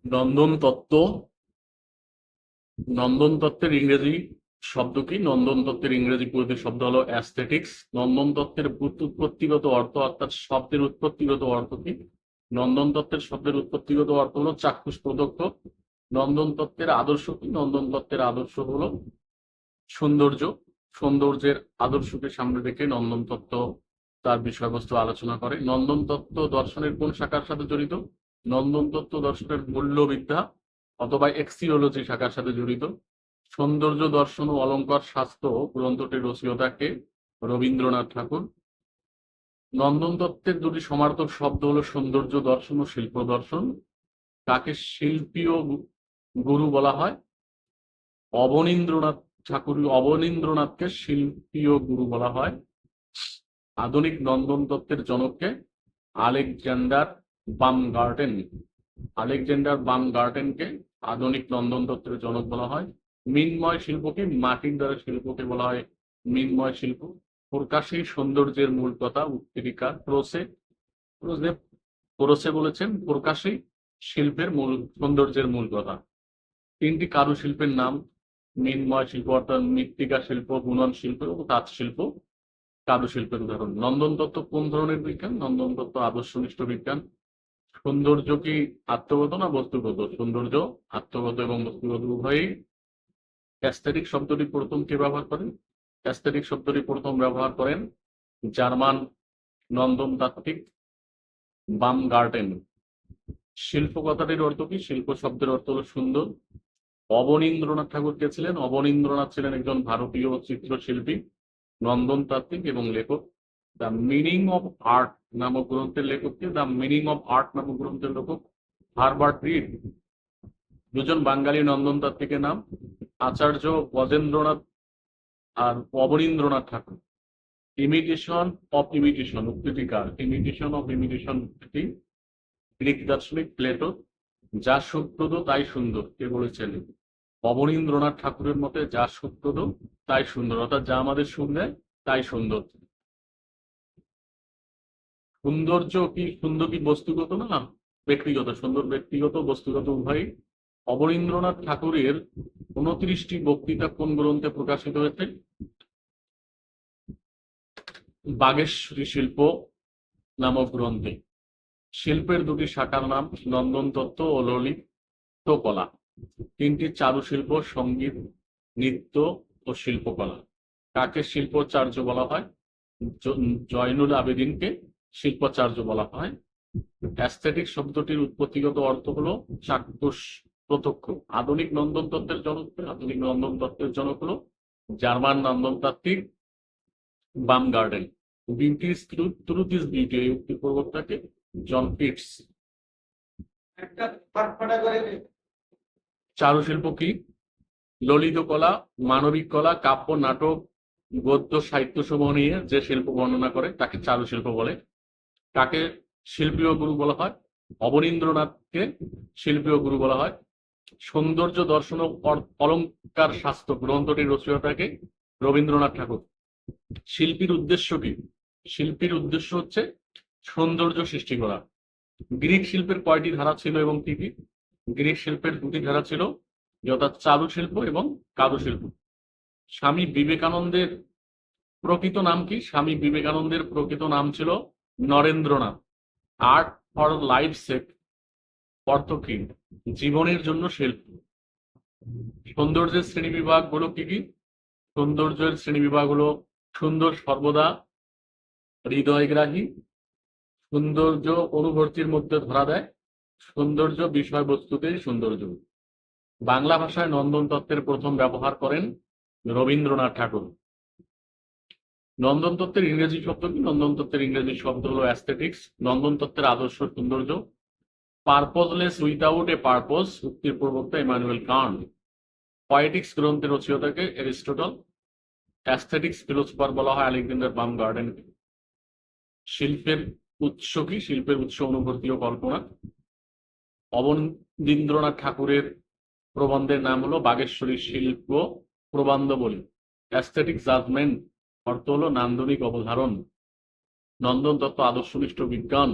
নন্দন তত্ত্ব। নন্দন তত্ত্বের ইংরেজি শব্দ কি? নন্দন তত্ত্বের ইংরেজি পুরোটি শব্দ হলো অ্যাস্থেটিক্স। নন্দন তত্ত্বের উৎপত্তিগত অর্থ অর্থাৎ শব্দের উৎপত্তিগত অর্থ কি? নন্দন তত্ত্বের শব্দের উৎপত্তিগত অর্থ হলো চাক্ষুষ প্রত্যক্ষ। নন্দন তত্ত্বের আদর্শ কি? নন্দন তত্ত্বের আদর্শ হলো সৌন্দর্য। সৌন্দর্যের আদর্শকে সামনে রেখে নন্দন তত্ত্ব তার বিষয়বস্তু আলোচনা করে। নন্দন তত্ত্ব দর্শনের কোন শাখার সাথে জড়িত? নন্দন তত্ত্ব দর্শনের মূল্যবিদ্যা অথবা এক্সিওলজি শাখার সাথে জড়িত। সৌন্দর্য দর্শন ও অলঙ্কার শাস্ত্র গ্রন্থটির রচয়িতাকে রবীন্দ্রনাথ ঠাকুর। নন্দন তত্ত্বের দুটি সমার্থক শব্দ হলো সৌন্দর্য দর্শন ও শিল্প দর্শন। কাকে শিল্পীয় গুরু বলা হয়? অবনীন্দ্রনাথ ঠাকুর। অবনীন্দ্রনাথকে শিল্পীয় গুরু বলা হয়। আধুনিক নন্দন তত্ত্বের জনককে? আলেকজান্ডার বামগার্টেন। আলেকজান্ডার বামগার্টেনকে আধুনিক নন্দন তত্ত্বের জনক বলা হয়। মৃন্ময় শিল্পকে? মাটির দ্বারা শিল্পকে বলা হয় মৃন্ময় শিল্প। প্রকাশেই সৌন্দর্যের মূল কথা উত্তরিকা ক্রোসে। ক্রোসে বলেছেন প্রকাশেই শিল্পের মূল সৌন্দর্যের মূল কথা। তিনটি কারুশিল্পের নাম? মৃন্ময় শিল্প অর্থাৎ মৃত্তিকা শিল্প, বুনন শিল্প এবং তাঁত শিল্প কারুশিল্পের উদাহরণ। নন্দন তত্ত্ব কোন ধরনের বিজ্ঞান? নন্দন তত্ত্ব আদর্শনিষ্ঠ বিজ্ঞান। সৌন্দর্য কি আত্মগত না বস্তুগত? সৌন্দর্য আত্মগত এবং বস্তুগত উভয়ই। অ্যাস্থেটিক শব্দটি প্রথম কে ব্যবহার করেন? অ্যাস্থেটিক শব্দটি প্রথম ব্যবহার করেন জার্মান নন্দনতাত্ত্বিক বামগার্টেন। শিল্প কথাটির অর্থ কি? শিল্প শব্দের অর্থ হলো সুন্দর। অবনীন্দ্রনাথ ঠাকুর কে ছিলেন? অবনীন্দ্রনাথ ছিলেন একজন ভারতীয় চিত্রশিল্পী, নন্দনতাত্ত্বিক এবং লেখক। দ্য মিনিং অফ আর্ট নামক গ্রন্থের লেখক কে? দ্য মিনিং অফ আর্ট নামক গ্রন্থের লেখক হারবার্ট রিড। দুজন বাঙালি নন্দনতাত্ত্বিকের নাম আচার্য গজেন্দ্রনাথ আর Abanindranath Tagore. Imitation of imitation উক্তিটিকার? ইমিটেশন অফ ইমিটেশন উক্তিটি গ্রিক দার্শনিক প্লেটো। যা সুপ্রদ তাই সুন্দর কে বলেছেন? অবনীন্দ্রনাথ ঠাকুরের মতে যা সুপ্রদ তাই সুন্দর, অর্থাৎ যা আমাদের সুখ দেয় তাই সুন্দর। সৌন্দর্য কি? সুন্দর কি বস্তুগত না ব্যক্তিগত? সুন্দর ব্যক্তিগত বস্তুগত উভয়ই। অবনীন্দ্রনাথ ঠাকুরের 29টি বক্তৃতা কোন গ্রন্থে প্রকাশিত হয়েছে? বাগেশ্বরী শিল্প নামক গ্রন্থে। শিল্পের দুটি শাখার নাম নন্দন তত্ত্ব ও ললিত কলা। তিনটি চারুশিল্প সঙ্গীত, নৃত্য ও শিল্পকলা। কাকে শিল্পাচার্য বলা হয়? জয়নুল আবেদিনকে শিল্পাচার্য বলা হয়। অ্যাস্থেটিক শব্দটির উৎপত্তিগত অর্থ হলো চাক্ষুষ প্রত্যক্ষ। আধুনিক নন্দন তত্ত্বের জনক? আধুনিক নন্দন তত্ত্বের জনক হলো জার্মান নন্দনতাত্ত্বিক Baumgarten. Beauty is truth is beauty এই উক্তির প্রবক্তাকে? জন পিটস। চারুশিল্প কি? ললিত কলা, মানবিক কলা, কাব্য, নাটক, গদ্য সাহিত্য সমূহ নিয়ে যে শিল্প বর্ণনা করে তাকে চারুশিল্প বলে। কাকে শিল্পীয় গুরু বলা হয়? অবনীন্দ্রনাথকে শিল্পীয় গুরু বলা হয়। সৌন্দর্য দর্শন ও অলঙ্কার শাস্ত্র গ্রন্থটির রচয়িতাকে? রবীন্দ্রনাথ ঠাকুর। শিল্পীর উদ্দেশ্য কি? শিল্পীর উদ্দেশ্য হচ্ছে সৌন্দর্য সৃষ্টি করা। গ্রিক শিল্পের কয়টি ধারা ছিল এবং কি কি? গ্রিক শিল্পের দুটি ধারা ছিল, যথা চারুশিল্প এবং কারুশিল্প। স্বামী বিবেকানন্দের প্রকৃত নাম কি? স্বামী বিবেকানন্দের প্রকৃত নাম ছিল নরেন্দ্রনাথ। আর্ট ফর লাইফ সেক অর্থ কি? জীবনের জন্য শিল্প। সৌন্দর্যের শ্রেণীবিভাগ গুলো কি কি? সৌন্দর্যের শ্রেণীবিভাগ হলো সুন্দর সর্বদা, হৃদয়গ্রাহী, সৌন্দর্য অনুভূতির মধ্যে ধরা দেয়, সৌন্দর্য বিষয়বস্তুতেই সৌন্দর্য। বাংলা ভাষায় নন্দন তত্ত্বের প্রথম ব্যবহার করেন রবীন্দ্রনাথ ঠাকুর। নন্দন তত্ত্বের ইংরেজি শব্দ কি? নন্দন তত্ত্বের ইংরেজি শব্দ হলো অ্যাস্থেটিক্স। নন্দন তত্ত্বের আদর্শ সৌন্দর্য। পারপজলেস উইথাউট এ পারপজ উক্তির প্রবক্তা ইমানুয়েল কান্ট। পয়েটিক্স গ্রন্থের রচয়িতাকে? অ্যারিস্টটল। অ্যাস্থেটিক্স ফিলোসফার বলা হয় আলেকজান্ডার বামগার্টেন। শিল্পের উৎস কি? শিল্পের উৎস অনুভূতি ও কল্পনা। অবনীন্দ্রনাথ ঠাকুরের প্রবন্ধের নাম হলো বাগেশ্বরী শিল্প প্রবন্ধাবলী। অ্যাস্থেটিক জাজমেন্ট অর্থ হলো নান্দনিক অবধারণ। নন্দন তত্ত্ব আদর্শনিষ্ঠ বিজ্ঞান।